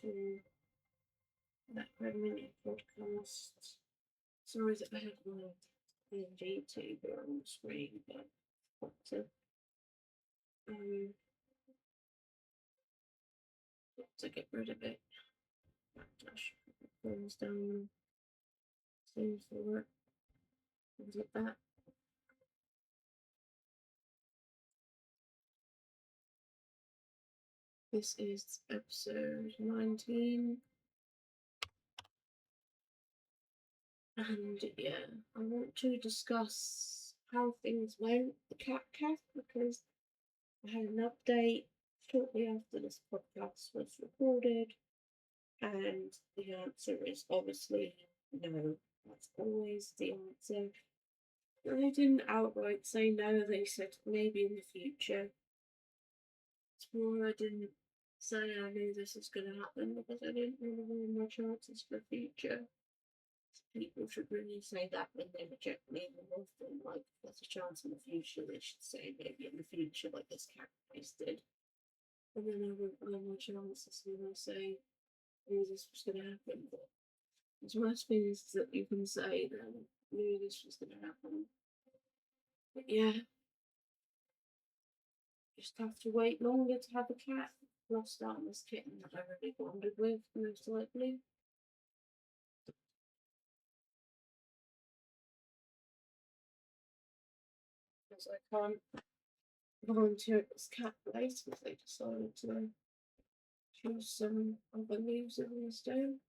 to Blackredmintypodcast. Sorry that I have my D&D tuber on the screen, but I've got to get rid of it. Thumbs down. Seems to work. Is it that? This is episode 19. And yeah, I want to discuss how things went the cat because I had an update shortly after this podcast was recorded, and the answer is obviously no. That's always the answer. They didn't outright say no, they said maybe in the future. It's more I didn't say I knew this was going to happen because I didn't want to ruin my chances for the future. People should really say that when they reject me more often, like if there's a chance in the future, they should say maybe in the future, like this cat face did. And then I won't ruin my chances when I say knew this was going to happen. But there's worse things that you can say than knew this was going to happen. But yeah, just have to wait longer to have a cat. Lost out on this kitten that I really bonded with, most likely. Because I can't volunteer at this cat place because they decided to choose some other music instead.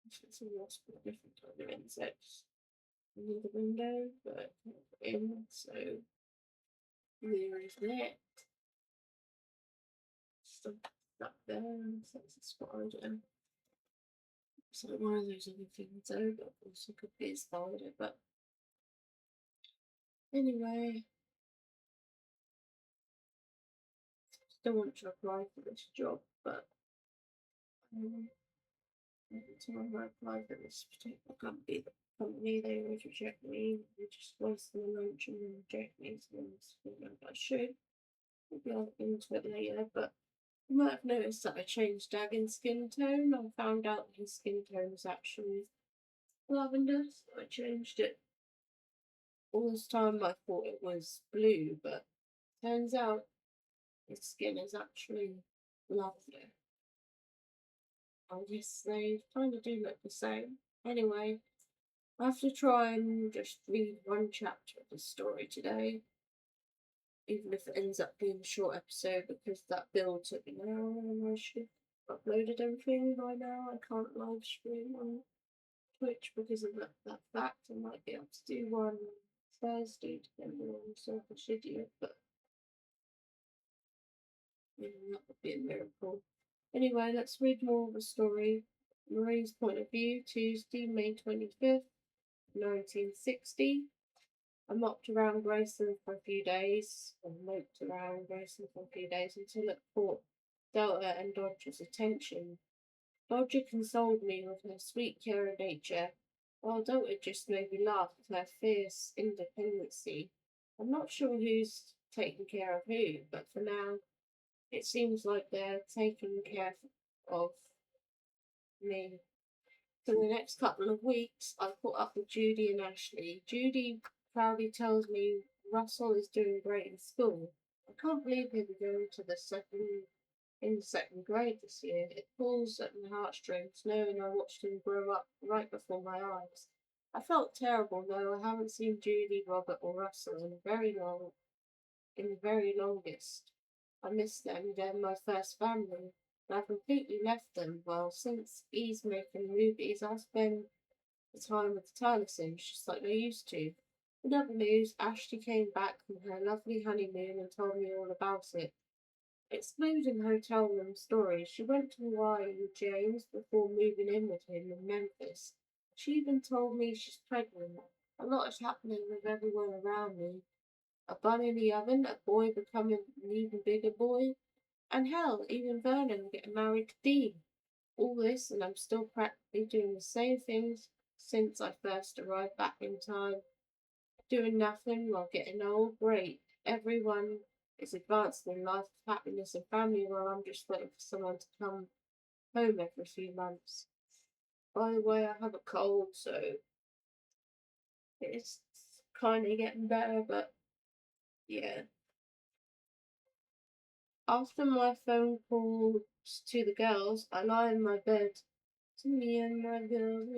It's a wasp with different type of insects near the window, but not in, so there is that. Stuff up there, so it's a spider. It's like one of those other things though, but also could be a spider, but anyway, still want to apply for this job, but every time I apply for this particular company, they always reject me. They just waste their lunch and then reject me. So I should. Maybe I'll look into it later, but you might have noticed that I changed Dagon's skin tone. I found out that his skin tone is actually lavender, so I changed it. All this time I thought it was blue, but turns out his skin is actually lavender. I guess they kind of do look the same. Anyway, I have to try and just read one chapter of the story today, even if it ends up being a short episode, because that build took an hour and I should have uploaded everything by now. I can't live stream on Twitch because of that fact. I might be able to do one Thursday, depending on selfish idiot, but that would be a miracle. Anyway, let's read more of the story. Marie's point of view, Tuesday, May 25th, 1960. I mopped around Grayson for a few days, or moped around Grayson for a few days until it caught Delta and Dodger's attention. Dodger consoled me with her sweet caring nature, while Delta just made me laugh with her fierce independency. I'm not sure who's taking care of who, but for now, it seems like they're taking care of me. For the next couple of weeks, I caught up with Judy and Ashley. Judy proudly tells me Russell is doing great in school. I can't believe he'll be going to the second grade this year. It pulls at my heartstrings, knowing I watched him grow up right before my eyes. I felt terrible, though I haven't seen Judy, Robert, or Russell in the very longest. I miss them, they're my first family. And I completely left them. Well, since he's making movies, I spend the time with the Turlesons just like they used to. In other news, Ashley came back from her lovely honeymoon and told me all about it. Excluding hotel room stories, she went to Hawaii with James before moving in with him in Memphis. She even told me she's pregnant. A lot is happening with everyone around me. A bun in the oven, a boy becoming an even bigger boy, and hell, even Vernon getting married to Dean. All this, and I'm still practically doing the same things since I first arrived back in time. Doing nothing while getting old. Great. Everyone is advancing in life, happiness, and family, while I'm just waiting for someone to come home every few months. By the way, I have a cold, so it's kind of getting better, but yeah. After my phone calls to the girls, I lie in my bed. To me and my girls,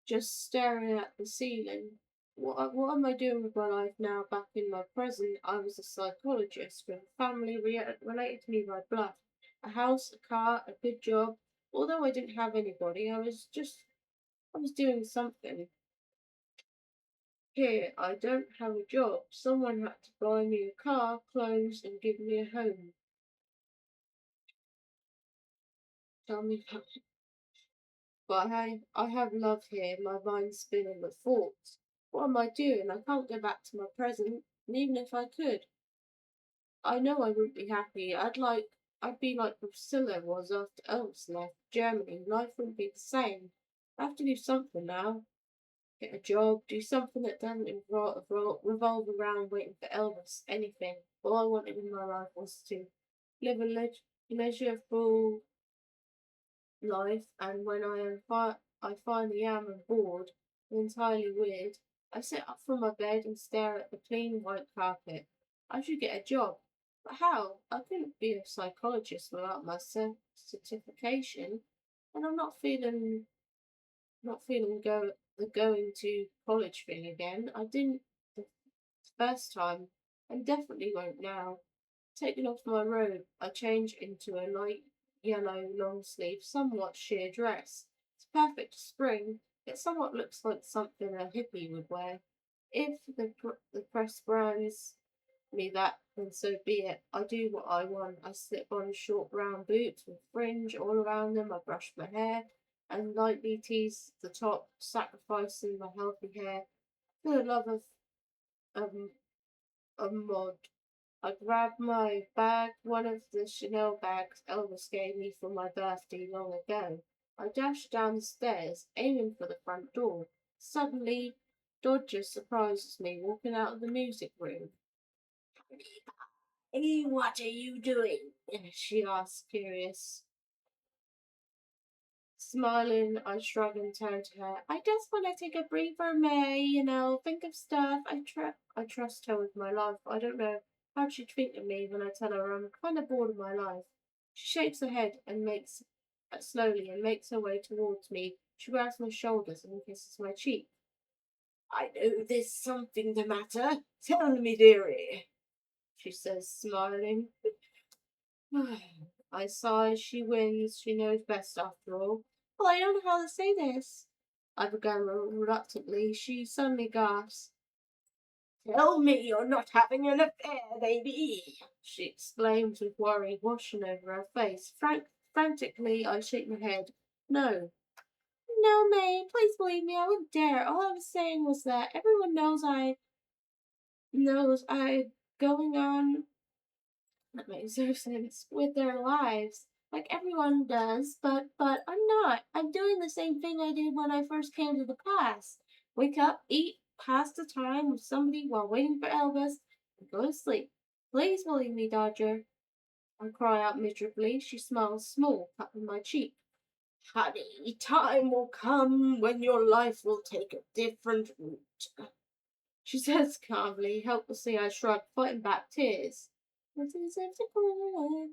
just staring at the ceiling. What am I doing with my life now? Back in my present, I was a psychologist with a family related to me by blood. A house, a car, a good job. Although I didn't have anybody, I was doing something. Here, I don't have a job. Someone had to buy me a car, clothes, and give me a home. Tell me how. But I have love here. My mind's spinning with thoughts. What am I doing? I can't go back to my present. And even if I could, I know I wouldn't be happy. I'd be like Priscilla was after Elvis left Germany. Life wouldn't be the same. I have to do something now. Get a job, do something that doesn't revolve around waiting for Elvis. Anything. All I wanted in my life was to live a leisureful life, and when I finally am and bored and entirely weird, I sit up from my bed and stare at the clean white carpet. I should get a job. But how? I couldn't be a psychologist without my certification, and I'm not feeling the going to college thing again. I didn't the first time, and definitely won't now. Taking off my robe, I change into a light yellow long sleeve, somewhat sheer dress. It's perfect for spring. It somewhat looks like something a hippie would wear. If the press brands me that, then so be it. I do what I want. I slip on short brown boots with fringe all around them. I brush my hair and lightly tease the top, sacrificing my healthy hair for the love of um, a mod. I grabbed my bag, one of the Chanel bags Elvis gave me for my birthday long ago. I dashed down the stairs, aiming for the front door. Suddenly, Dodger surprises me walking out of the music room. Hey, what are you doing? She asked, curious. Smiling, I shrug and turn to her. I just want to take a breather, May, think of stuff. I trust her with my life. I don't know how she'd think of me when I tell her I'm kind of bored of my life. She shakes her head and makes slowly and makes her way towards me. She grabs my shoulders and kisses my cheek. I know there's something the matter. Tell me, dearie, she says, smiling. I sigh. She wins. She knows best after all. Well, I don't know how to say this. I began reluctantly. She suddenly gasps. Tell me you're not having an affair, baby, she exclaims with worry washing over her face. Frantically, I shake my head. No. No, May, please believe me, I wouldn't dare. All I was saying was that everyone knows I going on that makes no sense with their lives. Like everyone does, but I'm not. I'm doing the same thing I did when I first came to the class. Wake up, eat, pass the time with somebody while waiting for Elvis, and go to sleep. Please believe me, Dodger. I cry out miserably. She smiles small, cupping my cheek. Honey, time will come when your life will take a different route. She says calmly. Helplessly, I shrug, fighting back tears. What is it to cry?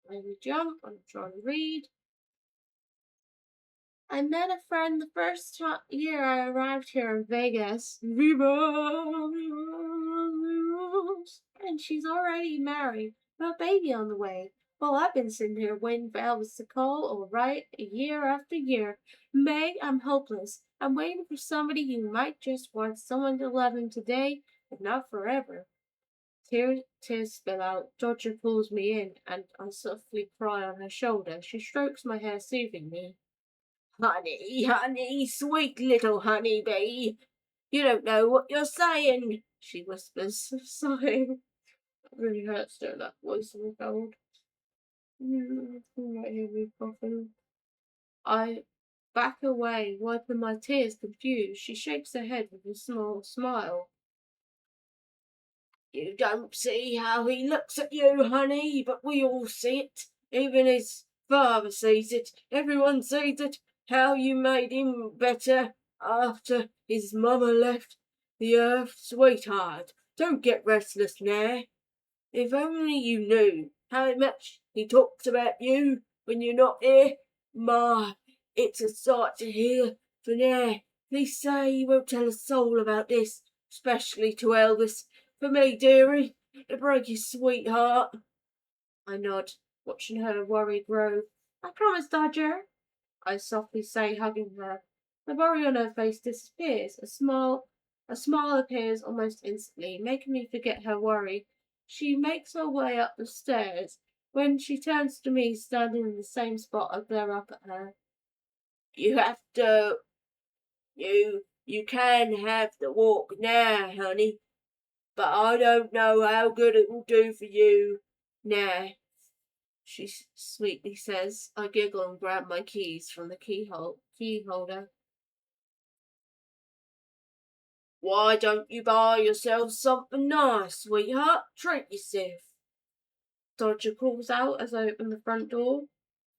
I jump, I'm trying to read. I met a friend the first year I arrived here in Vegas. Viva! And she's already married, with a baby on the way. Well, I've been sitting here waiting for Elvis to call or write year after year. Meg, I'm hopeless. I'm waiting for somebody who might just want someone to love him today, but not forever. Tears spill out. Dodger pulls me in, and I softly cry on her shoulder. She strokes my hair soothingly. Honey, honey, sweet little honey bee. You don't know what you're saying, she whispers, sighing. It really hurts to hear that voice in the cold. Right here, we coughing. I back away, wiping my tears, confused. She shakes her head with a small smile. You don't see how he looks at you, honey, but we all see it. Even his father sees it. Everyone sees it. How you made him better after his mama left the earth, sweetheart. Don't get restless now. If only you knew how much he talks about you when you're not here. My, it's a sight to hear. For now, please say you won't tell a soul about this, especially to Elvis. For me, dearie, to break his sweetheart. I nod, watching her worry grow. I promise, Dodger, I softly say, hugging her. The worry on her face disappears. A smile appears almost instantly, making me forget her worry. She makes her way up the stairs. When she turns to me, standing in the same spot, I glare up at her. You have to, you can have the walk now, honey, but I don't know how good it will do for you now, she sweetly says. I giggle and grab my keys from the key holder. Why don't you buy yourself something nice, sweetheart? Treat yourself. Dodger calls out as I open the front door.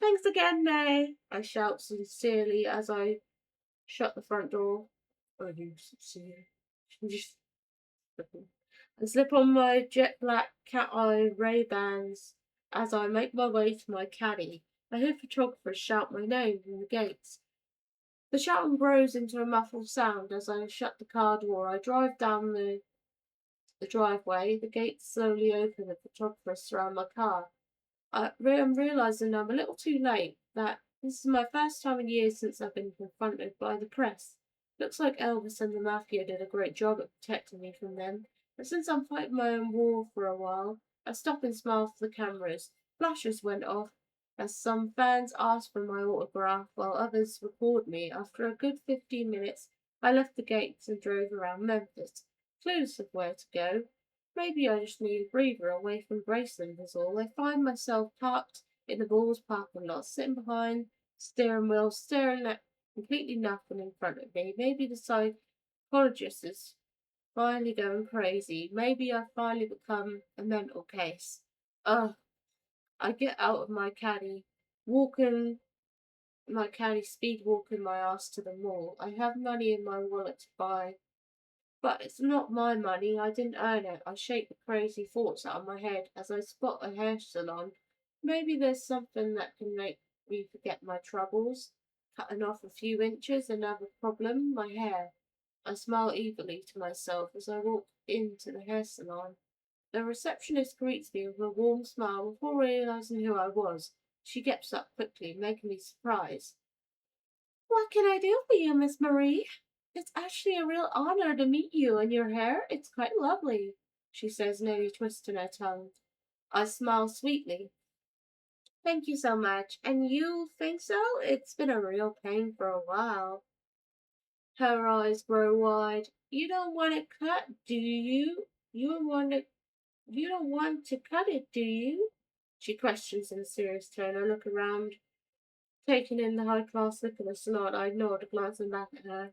Thanks again, May, I shout sincerely as I shut the front door. Are you sincere? I slip on my jet black cat eye Ray-Bans as I make my way to my caddy. I hear photographers shout my name from the gates. The shouting grows into a muffled sound as I shut the car door. I drive down the driveway. The gates slowly open. The photographers surround my car. I'm realizing I'm a little too late. That this is my first time in years since I've been confronted by the press. Looks like Elvis and the Mafia did a great job at protecting me from them. But since I'm fighting my own war for a while, I stop and smile for the cameras. Flashes went off as some fans asked for my autograph while others record me. After a good 15 minutes, I left the gates and drove around Memphis, clueless of where to go. Maybe I just need a breather away from Graceland is all. I find myself parked in the Bulls parking lot, sitting behind steering wheel, staring at completely nothing in front of me. Maybe the psychologist is finally going crazy. Maybe I've finally become a mental case. Ugh. I get out of walking my caddy speed walking my ass to the mall. I have money in my wallet to buy, but it's not my money. I didn't earn it. I shake the crazy thoughts out of my head as I spot a hair salon. Maybe there's something that can make me forget my troubles. Cutting off a few inches, another problem, my hair. I smile evilly to myself as I walk into the hair salon. The receptionist greets me with a warm smile before realizing who I was. She gets up quickly, making me surprised. What can I do for you, Miss Marie? It's actually a real honor to meet you, and your hair, it's quite lovely, she says, nearly twisting her tongue. I smile sweetly. Thank you so much. And you think so? It's been a real pain for a while. Her eyes grow wide. You don't want it cut, do you? You don't want to cut it, do you? She questions in a serious tone. I look around, taking in the high class look of the salon. I nod, glancing back at her.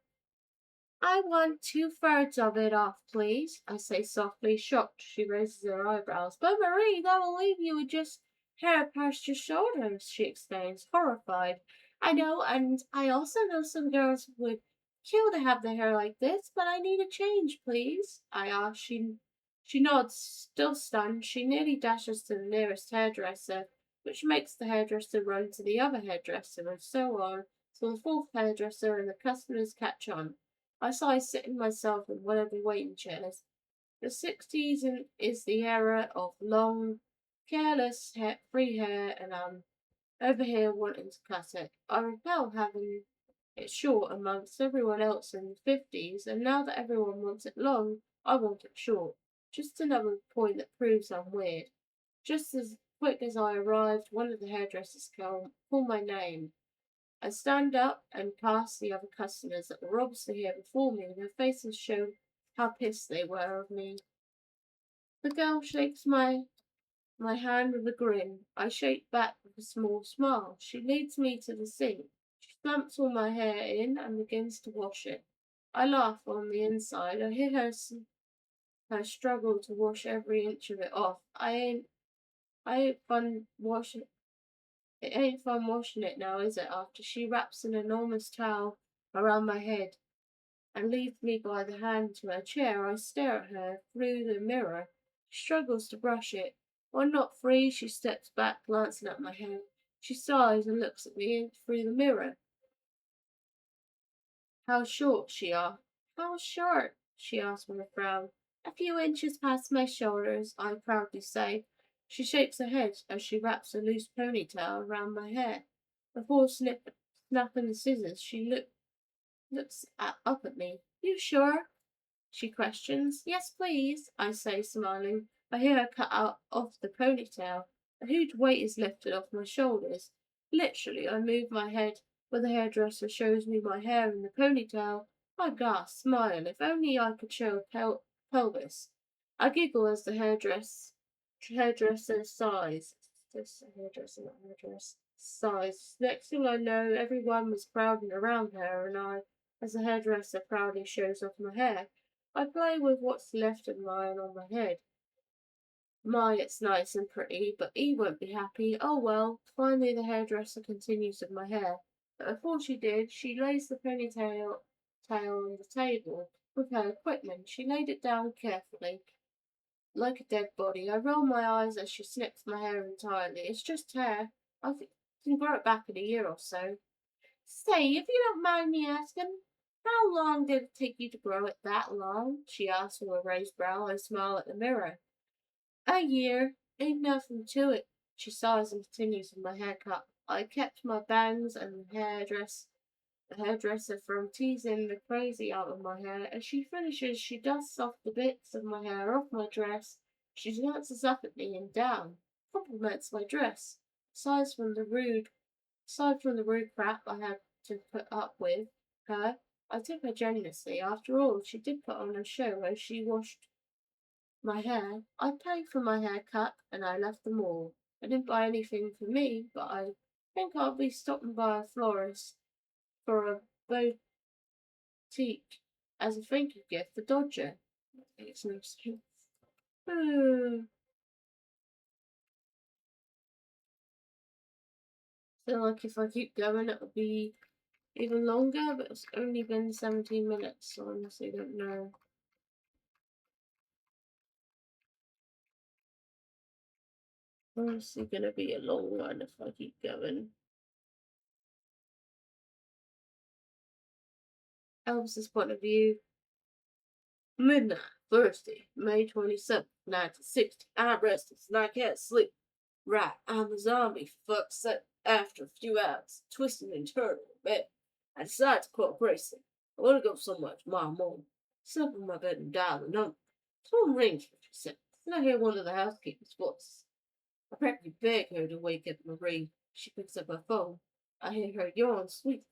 I want 2/3 of it off, please, I say softly, shocked. She raises her eyebrows. But Marie, that will leave you with just hair past your shoulders, she exclaims, horrified. I know, and I also know some girls would kill to have their hair like this, but I need a change, please. I ask. She nods, still stunned. She nearly dashes to the nearest hairdresser, which makes the hairdresser run to the other hairdresser, and so on, till the fourth hairdresser and the customers catch on. I sigh, sitting myself in one of the waiting chairs. The 60s is the era of long, careless, free hair, and I'm over here wanting to cut it. I repel having it short amongst everyone else in the 50s, and now that everyone wants it long, I want it short. Just another point that proves I'm weird. Just as quick as I arrived, one of the hairdressers called my name. I stand up and pass the other customers that were obviously here before me. Their faces show how pissed they were of me. The girl shakes my my hand with a grin. I shake back with a small smile. She leads me to the sink. She slumps all my hair in and begins to wash it. I laugh on the inside. I hear her struggle to wash every inch of it off. I ain't fun washing. It ain't fun washing it now, is it? After she wraps an enormous towel around my head and leads me by the hand to her chair, I stare at her through the mirror. She struggles to brush it. When not free, she steps back, glancing at my hair. She sighs and looks at me through the mirror. How short she are. How short? She asks with a frown. A few inches past my shoulders, I proudly say. She shakes her head as she wraps a loose ponytail around my hair. Before snapping the scissors, she up at me. You sure? She questions. Yes, please, I say, smiling. I hear her cut out off the ponytail. A huge weight is lifted off my shoulders. Literally, I move my head where the hairdresser shows me my hair in the ponytail. I gasp, smile. If only I could show a pelvis. I giggle as the hairdresser sighs. This hairdresser, not hairdresser, sighs. Next thing I know, everyone was crowding around her, and as the hairdresser proudly shows off my hair, I play with what's left of mine on my head. My, it's nice and pretty, but he won't be happy. Oh well. Finally, the hairdresser continues with my hair. But before she did, she lays the tail on the table with her equipment. She laid it down carefully, like a dead body. I roll my eyes as she snips my hair entirely. It's just hair. I can grow it back in a year or so. Say, if you don't mind me asking, how long did it take you to grow it that long? She asks with a raised brow. I smile at the mirror. A year. Ain't nothing to it. She sighs and continues with my haircut. I kept my bangs and the hairdresser from teasing the crazy out of my hair. As she finishes, she dusts off the bits of my hair off my dress. She glances up at me and down, compliments my dress. Sighs from the rude Aside from the rude crap I had to put up with her, I took her generously. After all, she did put on a show as she washed my hair. I paid for my haircut and I left the mall. I didn't buy anything for me, but I think I'll be stopping by a florist for a boutique as a thank you gift for Dodger. That makes no sense. Feel like if I keep going, it'll be even longer, but it's only been 17 minutes, so I honestly don't know. Honestly, gonna be a long one if I keep going. Elvis's point of view. Midnight, Thursday, May 27th, 1960. I'm restless and I can't sleep. Right, I'm a zombie, for fuck's sake. After a few hours, twisting and turning in bed, I decide to call Grayson. I want to go somewhere tomorrow morning. Sit up in my bed and dial the number. Phone rings for a few seconds, and I hear one of the housekeeper's voices. I practically beg her to wake up Marie. She picks up her phone. I hear her yawn sweetly.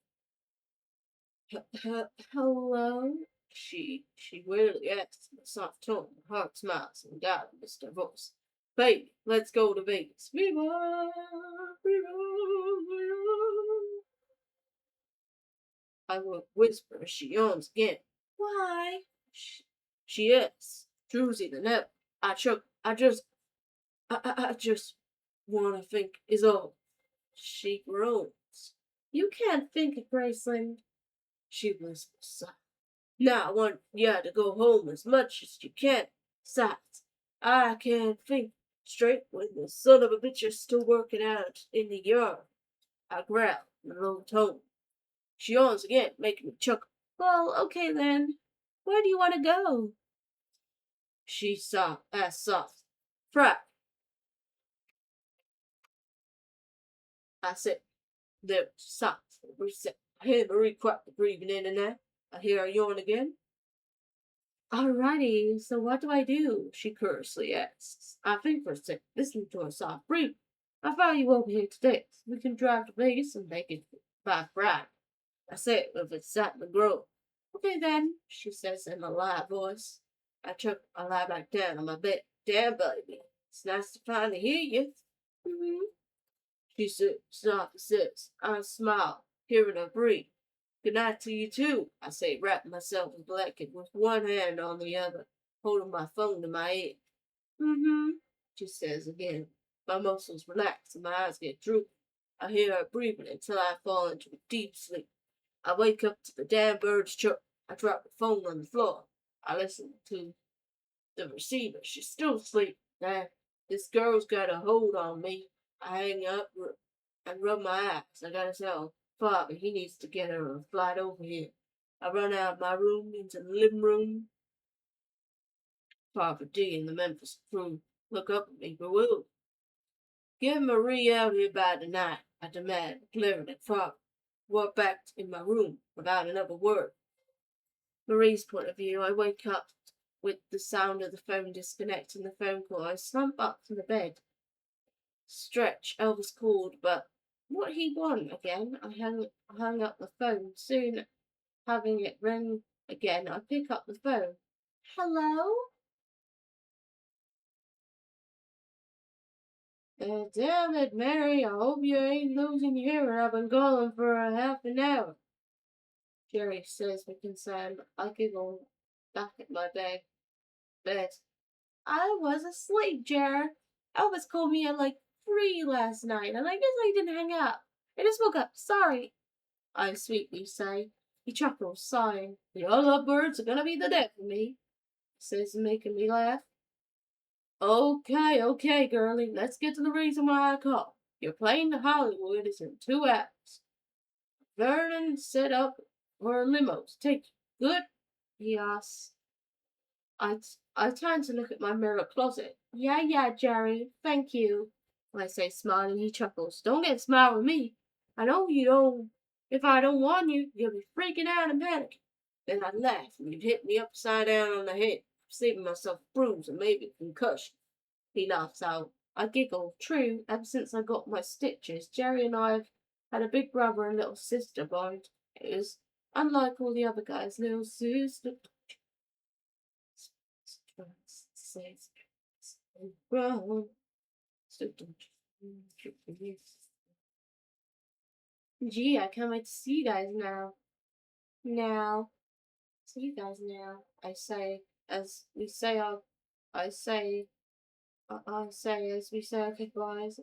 Hello? She wearily asks in a soft tone. Her heart smiles and God missed her voice. Baby, let's go to Vegas. Viva! Viva! I will whisper as she yawns again. Why? She is. Drowsy than ever. I just want to think is all. She groans. You can't think it, Graceland. She whispers. Now I want ya to go home as much as you can. Besides, I can't think straight when the son of a bitch is still working out in the yard. I growl in a low tone. She yawns again, making me chuckle. Well, okay then. Where do you want to go? She asks soft. Friday. I said, there was silence for a brief second. I hear Marie quietly breathing in and out. I hear her yawn again. Alrighty, so what do I do? She curiously asks. I think for a second, listening to her soft breathing. I found you over here today, so we can drive to Vegas and make it by Friday. I say it with excitement growing. Okay then, she says in a loud voice. I lie back down on my bed. Damn, baby. It's nice to finally hear you. Mm-hmm. She softly says. I smile, hearing her breathe. Good night to you too, I say, wrapping myself in a blanket with one hand on the other, holding my phone to my ear. Mm-hmm, she says again. My muscles relax and my eyes get droopy. I hear her breathing until I fall into a deep sleep. I wake up to the damn birds chirp. I drop the phone on the floor. I listen to the receiver. She's still asleep. Nah, this girl's got a hold on me. I hang up and rub my eyes. I gotta tell Father he needs to get her a flight over here. I run out of my room into the living room. Papa D and the Memphis crew look up at me bewildered. Get Marie out here by tonight, I demand, glaring at Father. Walk back in my room without another word. Marie's point of view, I wake up with the sound of the phone disconnecting the phone call. I slump up from the bed. Stretch, Elvis called, but what he want again? I hung up the phone. Soon, having it ring again, I pick up the phone. Hello? Damn it, Mary, I hope you ain't losing your hearing. I've been calling for a half an hour. Jerry says with concern. I giggle back at my bed. I was asleep, Jer. Elvis called me at like 3 last night, and I guess I didn't hang up. I just woke up. Sorry, I sweetly say. He chuckles, sighing. The other birds are gonna be the death of me, says, making me laugh. Okay, girlie, let's get to the reason why I called. Your plane to Hollywood is in 2 hours. Vernon set up for limos. Take you. Good? He asks. I turn to look at my mirror closet. Yeah, Jerry, thank you. I say, smiling. He chuckles. Don't get smart with me. I know you don't. If I don't warn you, you'll be freaking out and panicking. Then I laugh, and you'd hit me upside down on the head, saving myself a bruise and maybe a concussion. He laughs out. I giggle. True, ever since I got my stitches, Jerry and I have had a big brother and little sister bond. It was unlike all the other guys' little sister. Says wrong. So don't you. Gee, I can't wait to see you guys now. Now. See you guys now. I say as we say our I say I say as we say our goodbyes.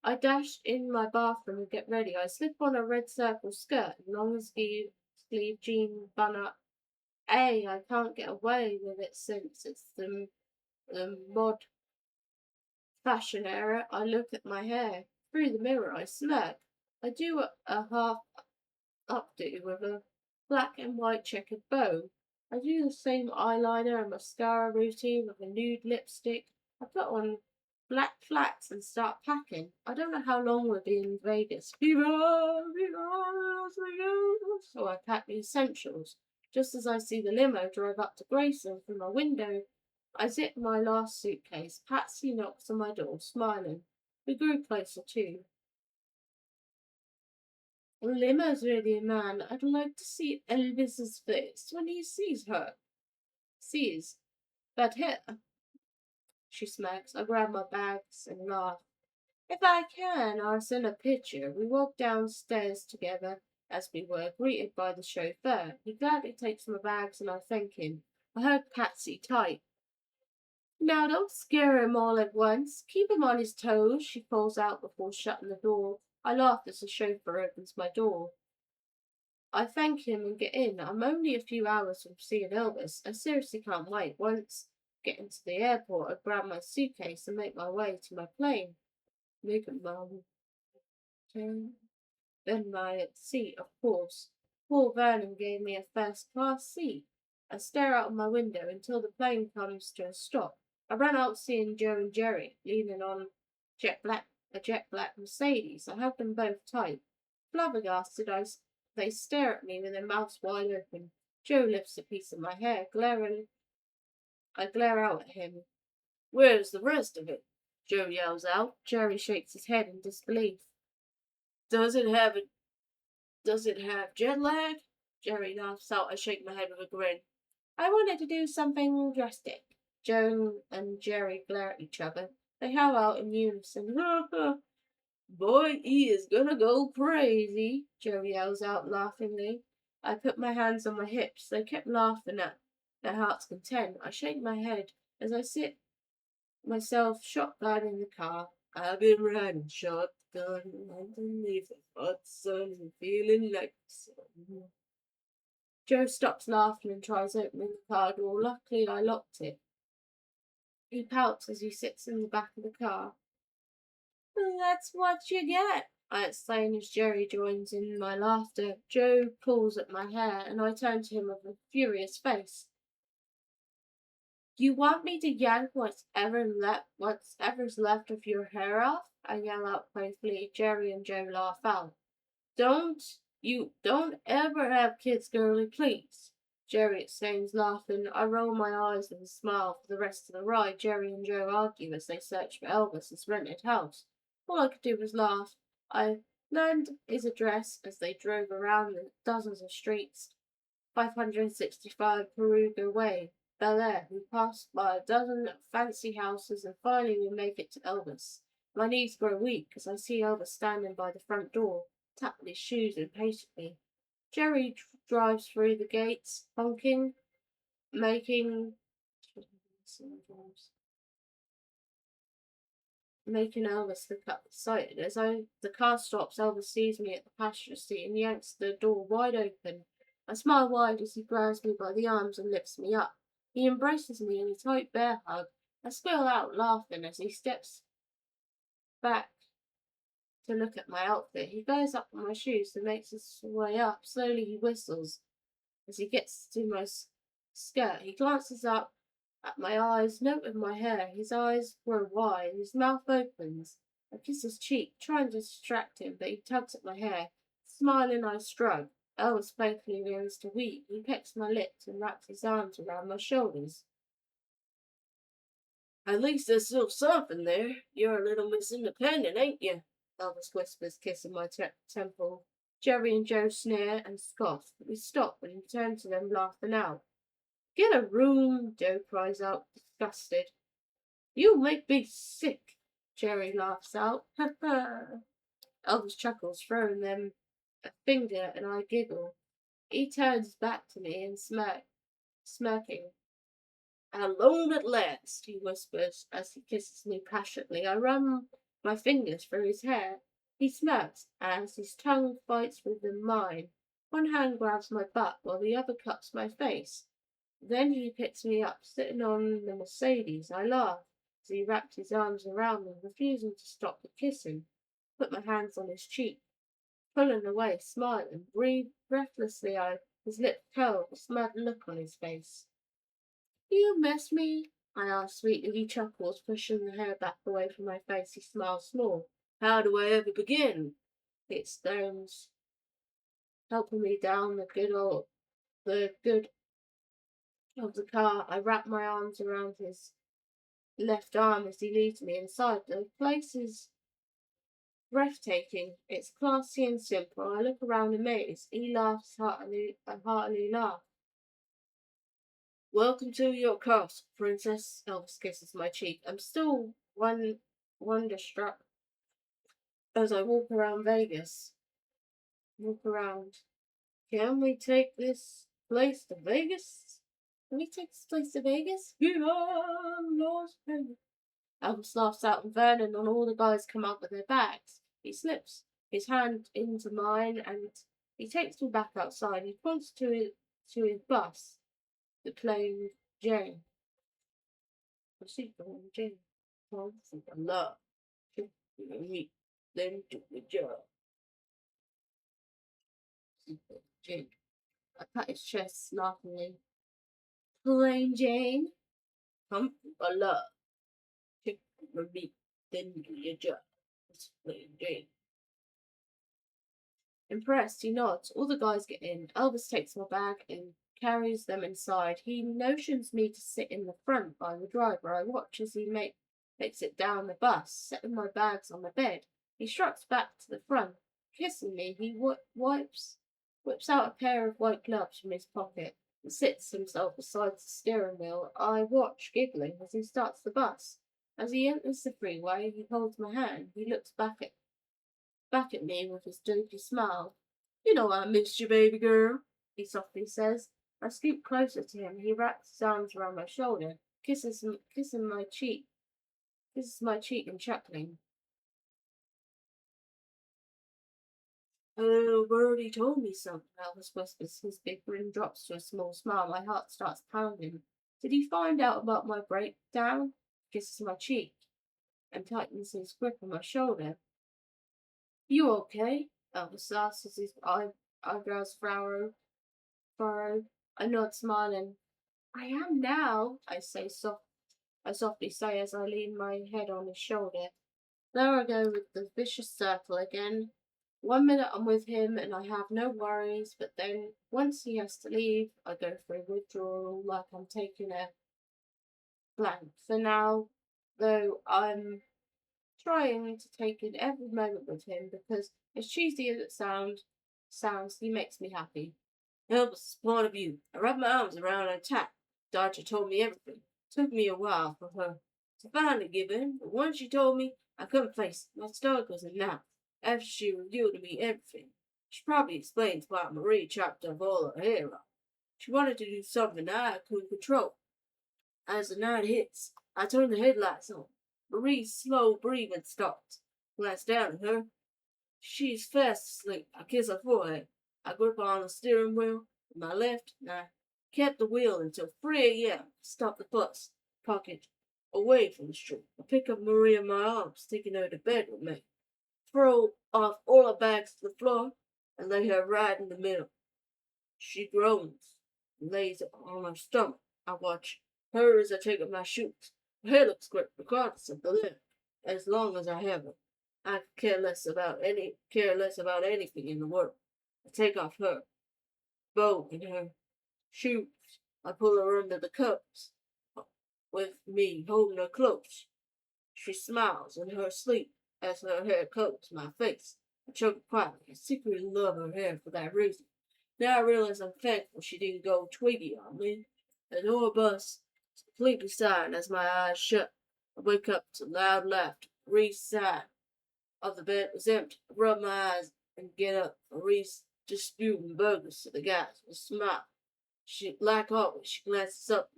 I dash in my bathroom and get ready. I slip on a red circle skirt and long sleeve jean bun up. I can't get away with it since it's the mod fashion era. I look at my hair. Through the mirror, I smirk. I do a half updo with a black and white checkered bow. I do the same eyeliner and mascara routine with a nude lipstick. I put on black flats and start packing. I don't know how long we'll be in Vegas. Viva, viva, so I pack the essentials. Just as I see the limo drive up to Grayson from my window, I zip my last suitcase. Patsy knocks on my door, smiling. We grew closer too. The limo's really a man. I'd like to see Elvis's face when he sees her. Sees. But here, she smacks. I grab my bags and laugh. If I can, I'll send a picture. We walk downstairs together as we were, greeted by the chauffeur. He gladly takes my bags and I thank him. I hug Patsy tight. Now don't scare him all at once. Keep him on his toes, she calls out before shutting the door. I laugh as the chauffeur opens my door. I thank him and get in. I'm only a few hours from seeing Elvis. I seriously can't wait. Once getting to the airport, I grab my suitcase and make my way to my plane. Make it turn. Then my seat, of course. Poor Vernon gave me a first-class seat. I stare out of my window until the plane comes to a stop. I run out seeing Joe and Jerry, leaning on a jet black Mercedes. I hug them both tight. Flabbergasted, they stare at me with their mouths wide open. Joe lifts a piece of my hair, I glare out at him. Where's the rest of it? Joe yells out. Jerry shakes his head in disbelief. Does it have jet lag? Jerry laughs out. I shake my head with a grin. I wanted to do something drastic. Joe and Jerry glare at each other. They howl out in unison. Ha ha! Boy, he is gonna go crazy, Joe yells out laughingly. I put my hands on my hips. They kept laughing at their heart's content. I shake my head as I sit myself shotgun in the car. I've been riding shotgun underneath the hot sun and feeling like the sun. Joe stops laughing and tries opening the car door. Luckily, I locked it. He pouts as he sits in the back of the car. That's what you get, I exclaim as Jerry joins in my laughter. Joe pulls at my hair, and I turn to him with a furious face. You want me to yank whatever's left of your hair off? I yell out playfully. Jerry and Joe laugh out. Don't ever have kids, girlie, please. Jerry exclaims, laughing. I roll my eyes and smile. For the rest of the ride, Jerry and Joe argue as they search for Elvis's rented house. All I could do was laugh. I learned his address as they drove around the dozens of streets. 565 Peruga Way, Bel Air. We passed by a dozen fancy houses and finally we make it to Elvis. My knees grow weak as I see Elvis standing by the front door, tapping his shoes impatiently. Jerry drives through the gates, honking, making Elvis look up excited. As the car stops, Elvis sees me at the passenger seat and yanks the door wide open. I smile wide as he grabs me by the arms and lifts me up. He embraces me in a tight bear hug. I squeal out laughing as he steps back to look at my outfit. He goes up on my shoes and makes his way up. Slowly he whistles as he gets to my skirt. He glances up at my eyes, note my hair. His eyes grow wide, his mouth opens. I kiss his cheek, trying to distract him, but he tugs at my hair. Smiling, I shrug. Elvis playfully begins to weep. He pecks my lips and wraps his arms around my shoulders. At least there's still something there. You're a little Miss Independent, ain't you? Elvis whispers, kissing my temple. Jerry and Joe sneer and scoff, but we stop and turn to them, laughing out. Get a room, Joe cries out, disgusted. You make me sick, Jerry laughs out. Ha ha. Elvis chuckles, throwing them a finger, and I giggle. He turns back to me and smirking. Alone at last, he whispers as he kisses me passionately. I run my fingers through his hair. He smirks as his tongue fights with mine. One hand grabs my butt while the other cups my face. Then he picks me up, sitting on the Mercedes. I laugh as he wrapped his arms around me, refusing to stop the kissing. Put my hands on his cheek, pulling away, smiling. Breathe breathlessly, his lips curled, a smug look on his face. You miss me? I asked sweetly. He chuckles, pushing the hair back away from my face. He smiles small. How do I ever begin? He exclaims, helping me down the good of the car. I wrap my arms around his left arm as he leads me inside. The place is breathtaking. It's classy and simple. I look around amazed. He laughs heartily, a heartily laugh. Welcome to your castle, princess. Elvis kisses my cheek. I'm still wonderstruck as I walk around Vegas. Walk around. Can we take this place to Vegas? Can we take this place to Vegas? Yeah, Las Vegas. Elvis laughs out and Vernon and all the guys come out with their bags. He slips his hand into mine and he takes me back outside. He points to his bus, the plain Jane. I see the one Jane. I love. Me, then do the job. Jane. I pat his chest laughingly. Plain Jane. Come for love. Chick for me, then do your job. It's plain Jane. Impressed, he nods. All the guys get in. Elvis takes my bag and carries them inside. He motions me to sit in the front by the driver. I watch as he makes it down the bus, setting my bags on the bed. He struts back to the front, kissing me. He whips out a pair of white gloves from his pocket. and sits himself beside the steering wheel. I watch, giggling, as he starts the bus. As he enters the freeway, he holds my hand. He looks back at me with his dirty smile. You know I missed you, baby girl, he softly says. I scoot closer to him. He wraps his arms around my shoulder, kisses my cheek and chuckling. A little birdie told me something, Elvis whispers. His big grin drops to a small smile. My heart starts pounding. Did he find out about my breakdown? Kisses my cheek and tightens his grip on my shoulder. You okay? Elvis asks as his eyebrows furrow. I nod, smiling. I am now, I softly say as I lean my head on his shoulder. There I go with the vicious circle again. 1 minute I'm with him and I have no worries, but then once he has to leave, I go through withdrawal like I'm taking a blank. For now, though, I'm trying to take in every moment with him because, as cheesy as it sounds, he makes me happy. Elvis's point of view. I wrapped my arms around her tight. Dodger told me everything. Took me a while for her to finally give in, but once she told me, I couldn't face it. My stomach was in knots. After she revealed to me everything, she probably explains why Marie chopped off all her hair off. She wanted to do something I couldn't control. As the night hits, I turn the headlights on. Marie's slow breathing stops. Glance down at her. She's fast asleep. I kiss her forehead. I grip on the steering wheel with my left, and I kept the wheel until 3 a.m. Stop the bus, pocket away from the street. I pick up Marie in my arms, taking her to bed with me. Throw off all her bags to the floor, and lay her right in the middle. She groans and lays on her stomach. I watch her as I take off my shoes. Her hair looks great, regardless of the length, as long as I have her. I care less about anything in the world. I take off her bow and her shoes. I pull her under the covers, with me holding her close. She smiles in her sleep as her hair coats my face. I choke quietly. I secretly love her hair for that reason. Now I realize I'm thankful she didn't go twiggy on me. The door busts completely silent as my eyes shut. I wake up to loud laughter. Marie's side of the bed was empty. I rub my eyes and get up. Marie's disputing burgers to the guys with a smile. Like always, she glances up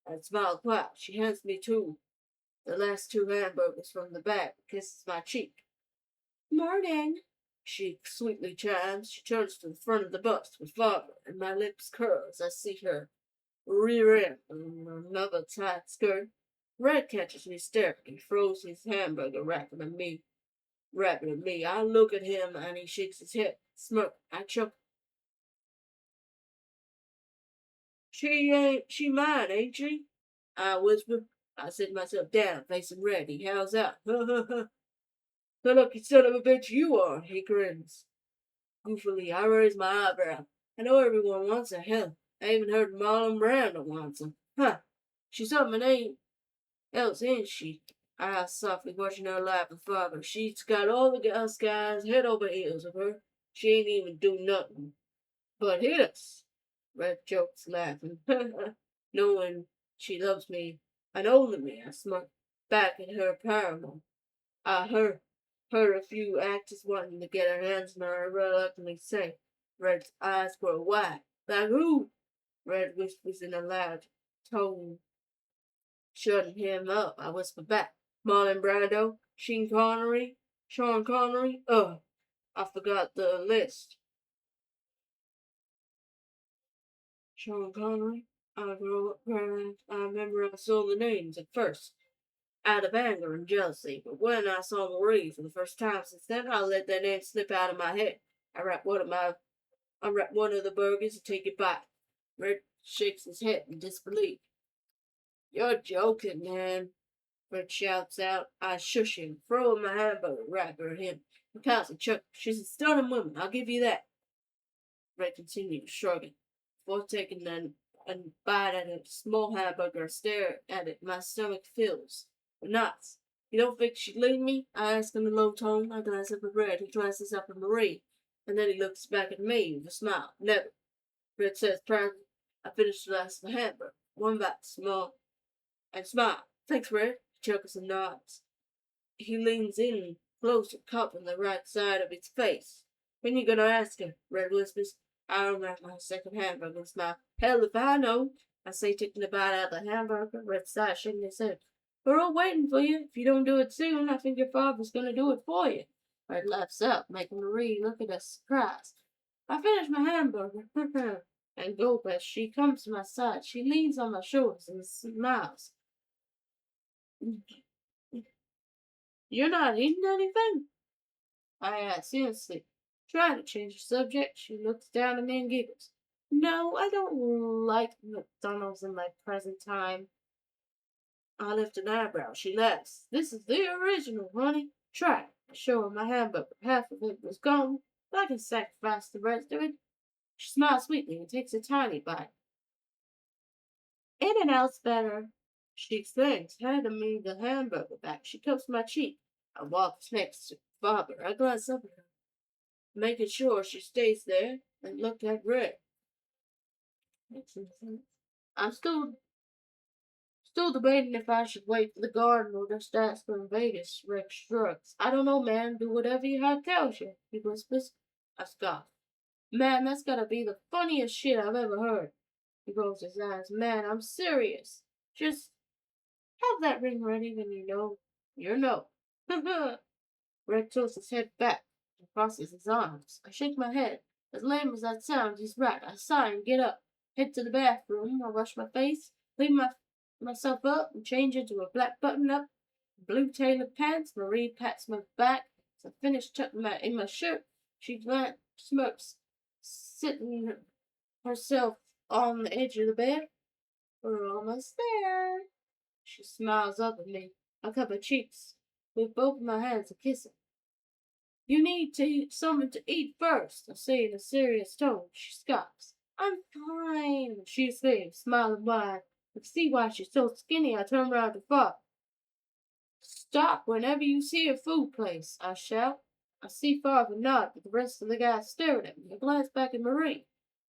and smiles quiet. She hands me the last 2 hamburgers from the bag, and kisses my cheek. Morning, she sweetly chimes. She turns to the front of the bus with father, and my lips curl as I see her rear end in another tight skirt. Red catches me staring and throws his hamburger rapping at me. I look at him and he shakes his head. Smirk. I chuckle. She mine, ain't she? I whisper. I sit myself down, facing red. He howls out. The lucky son of a bitch you are, he grins. Goofily, I raise my eyebrow. I know everyone wants her. Hell, I even heard Marlon Brando wants her. Huh. She's something ain't else, ain't she? I asked softly, watching her laugh with father. She's got all the us guys head over heels of her. She ain't even do nothing but hit us. Red jokes, laughing. Knowing she loves me and only me, I smirk back at her paramour. I heard a few actors wanting to get her hands on her, reluctantly say. Red's eyes grow wide. Like who? Red whispers in a loud tone, shutting him up. I whisper back. Marlon Brando, Sean Connery. Oh, I forgot the list. Sean Connery. I grew up crying. I remember I saw the names at first, out of anger and jealousy. But when I saw Marie for the first time since then, I let that name slip out of my head. I wrap one of the burgers and take a bite. Red shakes his head in disbelief. You're joking, man. Red shouts out. I shush him, throwing my hamburger wrapper at him. He pouts and chuckles. She's a stunning woman, I'll give you that. Red continues, shrugging. Before taking a bite at a small hamburger, I stare at it. My stomach fills with knots. You don't think she'd leave me? I ask in a low tone. I glance up at Red. He glances up at Marie. And then he looks back at me with a smile. Never. Red says proudly. I finished the last of the hamburger. One bite, small, and smile. Thanks, Red. He chuckles and nods. He leans in closer, cupping the right side of its face. When you gonna ask her? Red whispers. I don't have my second hamburger, smile. Hell if I know. I say, taking a bite out of the hamburger. Red sighs, shaking his head. We're all waiting for you. If you don't do it soon, I think your father's gonna do it for you. Red laughs out, making Marie look at us surprised. I finished my hamburger. And gulp as she comes to my side. She leans on my shoulders and smiles. You're not eating anything? I asked innocently. Trying to change the subject, she looks down at me and giggles. No, I don't like McDonald's in my present time. I lift an eyebrow. She laughs. This is the original, honey. Try it. I show her my hamburger. Half of it was gone, but I can sacrifice the rest of it. She smiles sweetly and takes a tiny bite. In-N-Out's better, she exclaims, handing me the hamburger back. She cups my cheek. I walk next to Father. I glance up at her, making sure she stays there, and look at Red. Makes some sense. I'm still debating if I should wait for the garden or just ask her in Vegas. Rick shrugs. I don't know, man. Do whatever your heart tells you, he whispers. I scoff. Man, that's gotta be the funniest shit I've ever heard. He rolls his eyes. Man, I'm serious. Just have that ring ready when you know you're no. Red tilts his head back and crosses his arms. I shake my head. As lame as that sounds, he's right. I sigh and get up. Head to the bathroom. I wash my face, clean myself up, and change into a black button-up, blue tailored pants. Marie pats my back. As I finish tucking in my shirt, she smirks, sitting herself on the edge of the bed. We're almost there. She smiles up at me. I cup her cheeks with both of my hands and kiss her. You need to eat something to eat first, I say in a serious tone. She scoffs. I'm fine, she exclaims, smiling wide. I see why she's so skinny. I turn round to Father. Stop whenever you see a food place, I shout. I see Father nod, but the rest of the guys staring at me. I glance back at Marie.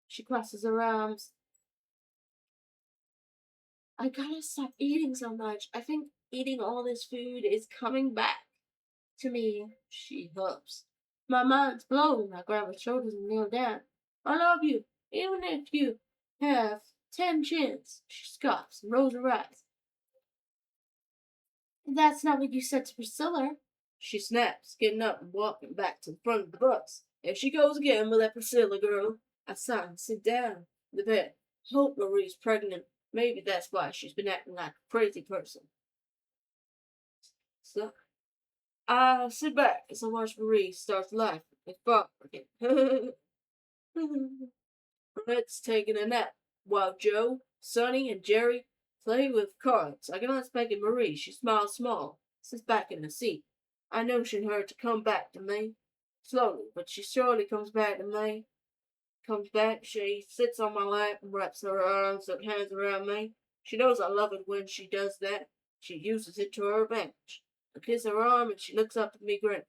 She crosses her arms. I gotta stop eating so much. I think eating all this food is coming back to me, she hopes. My mind's blown. I grab her shoulders and kneel down. I love you, even if you have 10 chins. She scoffs and rolls her eyes. That's not what you said to Priscilla. She snaps, getting up and walking back to the front of the bus. There she goes again with that Priscilla girl. I sigh and sit down in the bed. Hope Marie's pregnant. Maybe that's why she's been acting like a crazy person. So I sit back as I watch Marie start laughing and Father again. Red's taking a nap while Joe, Sonny, and Jerry play with cards. I glance back at Marie. She smiles small, sits back in the seat. I notion her to come back to me. Slowly, but she surely comes back to me. Comes back, she sits on my lap and wraps her arms and hands around me. She knows I love it when she does that. She uses it to her advantage. I kiss her arm and she looks up at me grinning.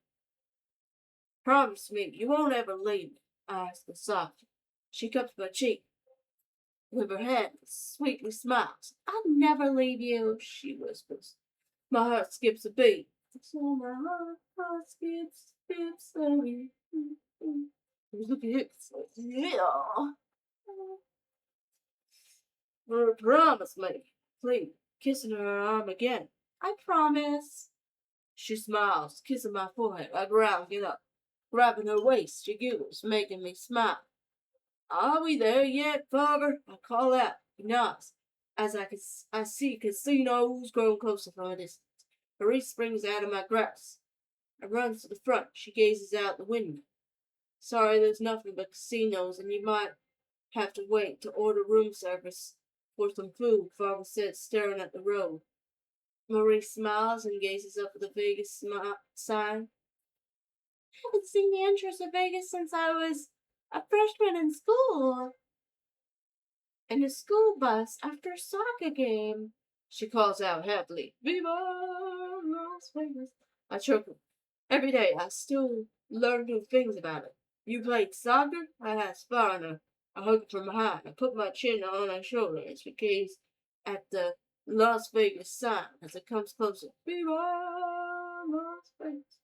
Promise me you won't ever leave me, I ask her softly. She cups my cheek with her hand and sweetly smiles. I'll never leave you, she whispers. My heart skips a beat. So my heart skips a beat. Look at it. Yeah. Promise me, please. Kissing her arm again. I promise. She smiles, kissing my forehead. I ground, get up. Grabbing her waist, she giggles, making me smile. Are we there yet, Father? I call out. He nods. As I see casinos growing closer from a distance. Marie springs out of my grasp. I run to the front. She gazes out the window. Sorry, there's nothing but casinos, and you might have to wait to order room service for some food, Father said, staring at the road. Marie smiles and gazes up at the Vegas sign. I haven't seen the entrance of Vegas since I was a freshman in school. In a school bus after a soccer game, she calls out happily, Viva Las Vegas. I chuckle. Every day I still learn new things about it. You played soccer? I asked Foreigner. I hugged her from behind. I put my chin on her shoulder as we gazed at the Las Vegas sign as it comes closer. Viva Las Vegas.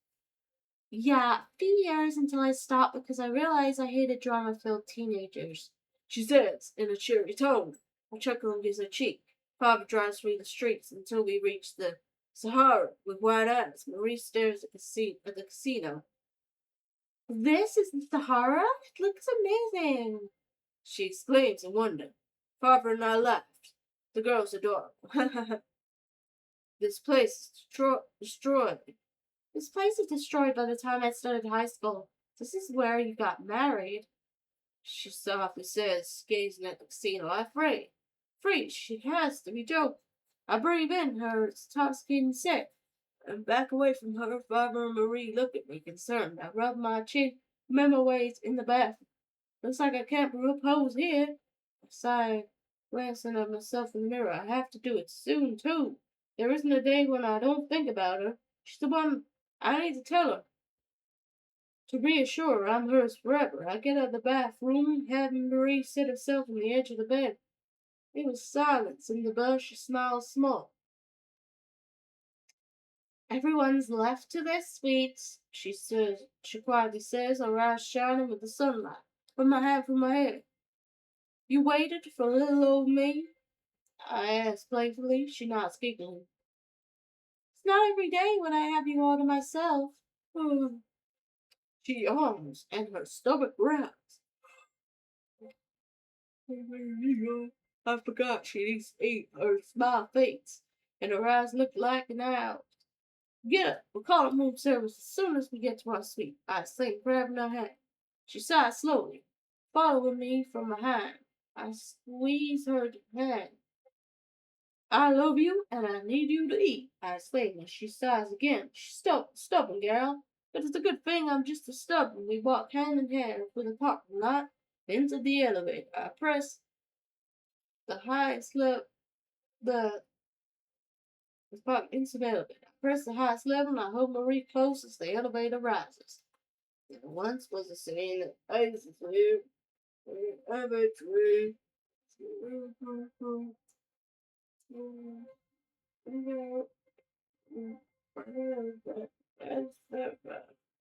Yeah, a few years until I stopped because I realized I hated drama-filled teenagers. She says, in a cheery tone. A chuckle gives her cheek. Papa drives through the streets until we reach the Sahara with wide eyes. Marie stares at the casino. This is the Sahara? It looks amazing, she exclaims in wonder. Papa and I laughed. The girl's adorable. This place is destroyed. This place is destroyed by the time I started high school. This is where you got married, she softly says, gazing at the casino. I'm afraid. Free, she has to be joking. I breathe in her intoxicating scent and back away from her. Barbara and Marie look at me concerned. I rub my chin, remember ways in the bathroom. Looks like I can't propose here. I sigh, glancing at myself in the mirror. I have to do it soon, too. There isn't a day when I don't think about her. She's the one I need to tell her. To reassure her I'm hers forever. I get out of the bathroom, having Marie sit herself on the edge of the bed. It was silence in the bus. She smiles small. Everyone's left to their suites, she says. She quietly says, her eyes shining with the sunlight. Put my hand through my hair. You waited for little old me? I ask playfully. She nods giggling. It's not every day when I have you all to myself. She yawns, and her stomach growls. I forgot she needs to eat. Her smile fades, and her eyes look like an owl. Get up. We'll call it room service as soon as we get to our suite. I say, grabbing her hand. She sighs slowly, following me from behind. I squeeze her hand. I love you, and I need you to eat. I exclaim as she sighs again. She's stubborn, girl. But it's a good thing I'm just as stubborn. We walk hand in hand through the parking lot into the elevator. I press the highest level, the into the elevator. I press the highest level and I hold Marie close as the elevator rises. There once was a scene that faces here, every tree.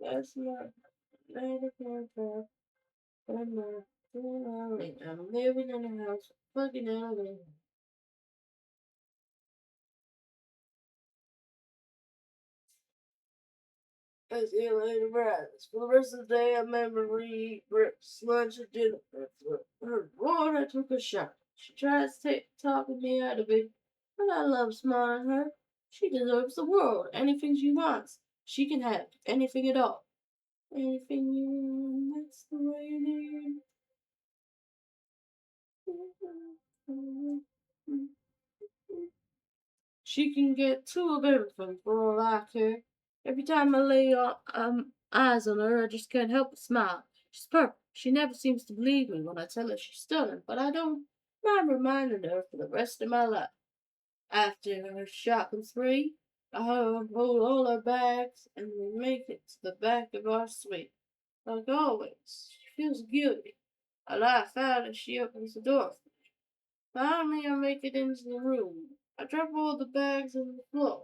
That's not I'm living in a house, fucking elevator. As the elevator rises. For the rest of the day, I remember Marie breakfast, lunch, and dinner. Her Lord, I took a shot. She tries to talking me out of it, but I love smiling her. She deserves the world. Anything she wants, she can have. Anything at all. Anything you want, that's the way it is. She can get two of everything for all I care. Every time I lay eyes on her, I just can't help but smile. She's perfect. She never seems to believe me when I tell her she's stunning, but I don't mind reminding her for the rest of my life. After her shopping spree, I hold all her bags and we make it to the back of our suite. Like always, she feels guilty. I laugh out as she opens the door. Finally, I make it into the room. I drop all the bags on the floor.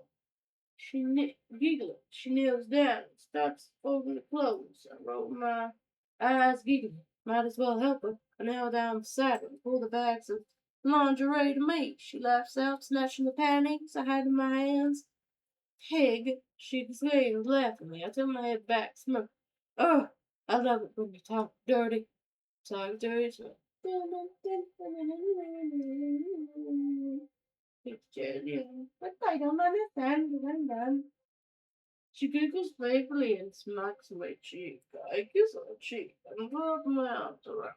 Giggling. She kneels down and starts folding the clothes. I roll my eyes, giggling. Might as well help her. I kneel down beside her and pull the bags of lingerie to me. She laughs out, snatching the panties I had in my hands. Pig, she exclaims, laughingly. I turn my head back, smirk. Ugh, I love it when you talk dirty. Talk dirty. So. But I don't understand when done. She giggles playfully and smacks my cheek. I kiss her cheek and rub my arms around.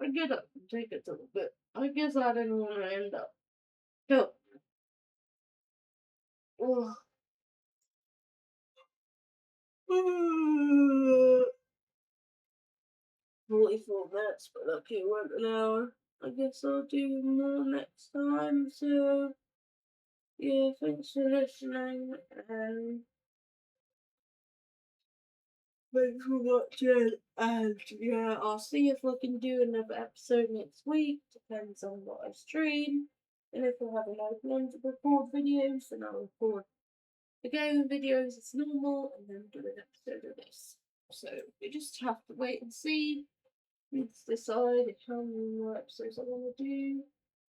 I get up and take it to the bed. I guess I didn't want to end up. Help. Ugh. Only 4 minutes, but okay, wait an hour. I guess I'll do more next time. So, yeah, thanks for listening and Thanks for watching, and yeah, I'll see if I can do another episode next week. Depends on what I stream. And if I have enough time to record videos, then I'll record the gaming videos as normal and then do an episode of this. So we just have to wait and see. Need to decide how many more episodes I want to do.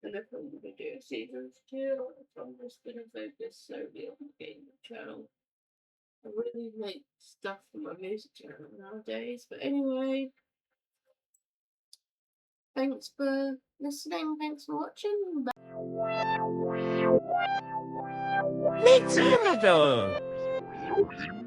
And if I'm going to do a season 2, or if I'm just going to focus solely on the gaming channel. I really make stuff for my music channel nowadays. But anyway, thanks for listening. Thanks for watching. Bye.